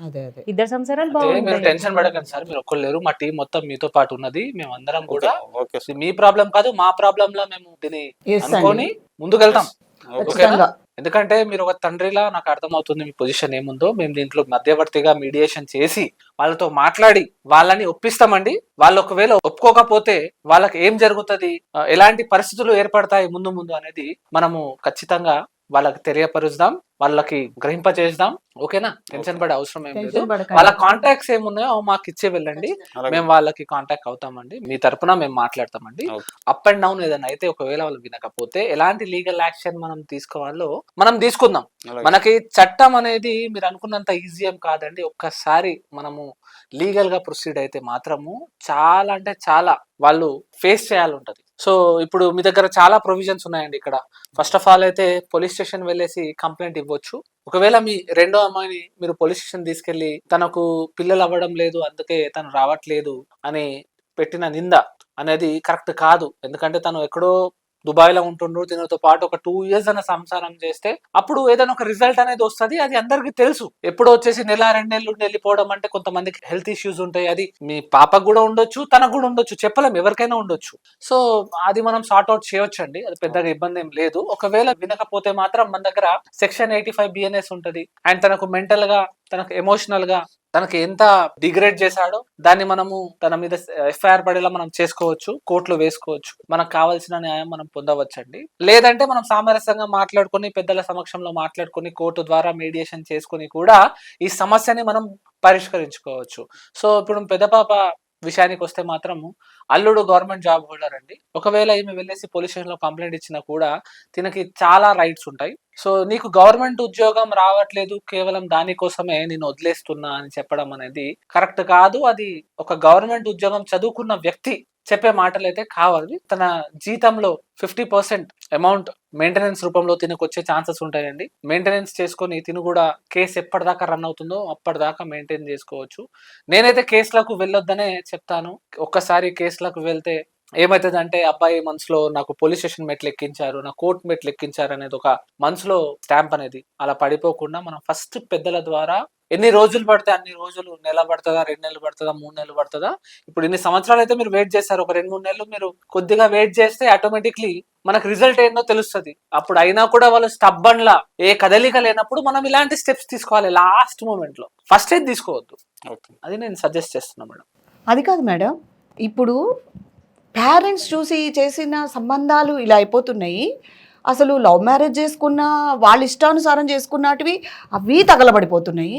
అదే అదే. ఇద్దరు సంసారాలు అంటే మీరు బాగుంటాయి. టెన్షన్ పడకండి సార్, మీరు ఒక్కరు లేరు, మా టీం మొత్తం మీతో పాటు ఉన్నది, మేము అందరం కూడా ఓకే ఇది మీ ప్రాబ్లం కాదు, మా ప్రాబ్లం లా మేము దీన్ని Yes అండి. అనుకొని ముందుకెళ్తాం. ఓకేనా? ఖచ్చితంగా. ఎందుకంటే మీరు ఒక తండ్రిలా నాకు అర్థమవుతుంది మీ పొజిషన్ ఏముందో. మేము దీంట్లో మధ్యవర్తిగా మీడియేషన్ చేసి వాళ్ళతో మాట్లాడి వాళ్ళని ఒప్పిస్తామండి. వాళ్ళు ఒకవేళ ఒప్పుకోకపోతే వాళ్ళకి ఏం జరుగుతుంది, ఎలాంటి పరిస్థితులు ఏర్పడతాయి ముందు ముందు అనేది మనము ఖచ్చితంగా వాళ్ళకి తెలియపరుద్దాం, వాళ్ళకి గ్రహింపచేద్దాం. ఓకేనా? టెన్షన్ పడే అవసరం ఏం లేదు. టెన్షన్ పడకండి. వాళ్ళ కాంటాక్ట్స్ ఏమున్నాయో మాకు ఇచ్చే వెళ్ళండి, మేము వాళ్ళకి కాంటాక్ట్ అవుతామండి, మీ తరపున మేము మాట్లాడతామండి. అప్ అండ్ డౌన్ ఏదైనా అయితే ఒకవేళ వాళ్ళు వినకపోతే ఎలాంటి లీగల్ యాక్షన్ మనం తీసుకోవాలో మనం తీసుకుందాం. మనకి చట్టం అనేది మీరు అనుకున్నంత ఈజీ ఏం కాదండి. ఒక్కసారి మనము లీగల్ గా ప్రొసీడ్ అయితే మాత్రము చాలా అంటే చాలా వాళ్ళు ఫేస్ చేయాలి ఉంటది. సో ఇప్పుడు మీ దగ్గర చాలా ప్రొవిజన్స్ ఉన్నాయండి ఇక్కడ. ఫస్ట్ ఆఫ్ ఆల్ అయితే పోలీస్ స్టేషన్ వెళ్ళేసి కంప్లైంట్ ఇవ్వచ్చు. ఒకవేళ మీ రెండో అమ్మాయిని మీరు పోలీస్ స్టేషన్ తీసుకెళ్లి తనకు పిల్లలు అవ్వడం లేదు అందుకే తను రావట్లేదు అని పెట్టిన నింద అనేది కరెక్ట్ కాదు. ఎందుకంటే తను ఎక్కడో దుబాయ్ లో ఉంటుండ్రు, దీనితో పాటు ఒక 2 years అన్న సంసారం చేస్తే అప్పుడు ఏదైనా ఒక రిజల్ట్ అనేది వస్తుంది. అది అందరికి తెలుసు. ఎప్పుడు వచ్చేసి నెల 2 నెలలు వెళ్ళిపోవడం అంటే కొంతమందికి హెల్త్ ఇష్యూస్ ఉంటాయి. అది మీ పాపకు కూడా ఉండొచ్చు, తనకు కూడా ఉండొచ్చు, చెప్పలేం, ఎవరికైనా ఉండొచ్చు. సో అది మనం సార్ట్ అవుట్ చేయొచ్చు అండి, అది పెద్దగా ఇబ్బంది ఏం లేదు. ఒకవేళ వినకపోతే మాత్రం మన దగ్గర సెక్షన్ 85 BNS ఉంటది. అండ్ తనకు మెంటల్ గా, తనకు ఎమోషనల్ గా తనకి ఎంత డిగ్రేడ్ చేశాడో దాన్ని మనము తన మీద FIR పడేలా మనం చేసుకోవచ్చు, కోర్టులో వేసుకోవచ్చు. మనకు కావాల్సిన న్యాయం మనం పొందవచ్చండి. లేదంటే మనం సామరస్యంగా మాట్లాడుకొని పెద్దల సమక్షంలో మాట్లాడుకొని కోర్టు ద్వారా మీడియేషన్ చేసుకొని కూడా ఈ సమస్యని మనం పరిష్కరించుకోవచ్చు. సో ఇప్పుడు పెద్ద పాప విషయానికి వస్తే మాత్రము అల్లుడు గవర్నమెంట్ జాబ్ హోల్డర్ అండి. ఒకవేళ ఈమె వెళ్ళేసి పోలీస్ స్టేషన్ లో కంప్లైంట్ ఇచ్చినా కూడా తినకి చాలా రైట్స్ ఉంటాయి. సో నీకు గవర్నమెంట్ ఉద్యోగం రావట్లేదు కేవలం దానికోసమే నేను వదిలేస్తున్నా అని చెప్పడం అనేది కరెక్ట్ కాదు. అది ఒక గవర్నమెంట్ ఉద్యోగం చదువుకున్న వ్యక్తి చెప్పే మాటలు అయితే కావాలి. తన జీతంలో 50% అమౌంట్ మెయింటెనెన్స్ రూపంలో తినకు వచ్చే ఛాన్సెస్ ఉంటాయండి. మెయింటెనెన్స్ చేసుకొని తిను కూడా కేసు ఎప్పటిదాకా రన్ అవుతుందో అప్పటిదాకా మెయింటైన్ చేసుకోవచ్చు. నేనైతే కేసులకు వెళ్ళొద్దనే చెప్తాను. ఒక్కసారి కేసులకు వెళ్తే ఏమవుతుంది అంటే అబ్బాయి మనసులో నాకు పోలీస్ స్టేషన్ మెట్లు ఎక్కించారు, నా కోర్టు మెట్లు ఎక్కించారు అనేది ఒక మనసులో స్టాంప్ అనేది అలా పడిపోకుండా మనం ఫస్ట్ పెద్దల ద్వారా ఎన్ని రోజులు పడితే అన్ని రోజులు, నెల పడుతుందా, 2 నెలలు పడుతుందా, 3 నెలలు పడుతుందా, ఇప్పుడు ఇన్ని సంవత్సరాలు అయితే మీరు వెయిట్ చేస్తారు, ఒక 2-3 నెలలు మీరు కొద్దిగా వెయిట్ చేస్తే ఆటోమేటిక్లీ మనకు రిజల్ట్ ఏందో తెలుస్తుంది. అప్పుడు అయినా కూడా వాళ్ళు స్టబ్బన్ లా ఏ కదలిక లేనప్పుడు మనం ఇలాంటి స్టెప్స్ తీసుకోవాలి. లాస్ట్ మూమెంట్ లో ఫస్ట్ ఏది తీసుకోవద్దు, అది నేను సజెస్ట్ చేస్తున్నా మేడం. అది కాదు మేడం, ఇప్పుడు పేరెంట్స్ చూసి చేసిన సంబంధాలు ఇలా అయిపోతున్నాయి. అసలు లవ్ మ్యారేజ్ చేసుకున్న వాళ్ళ ఇష్టానుసారం చేసుకున్నటివి అవి తగలబడిపోతున్నాయి.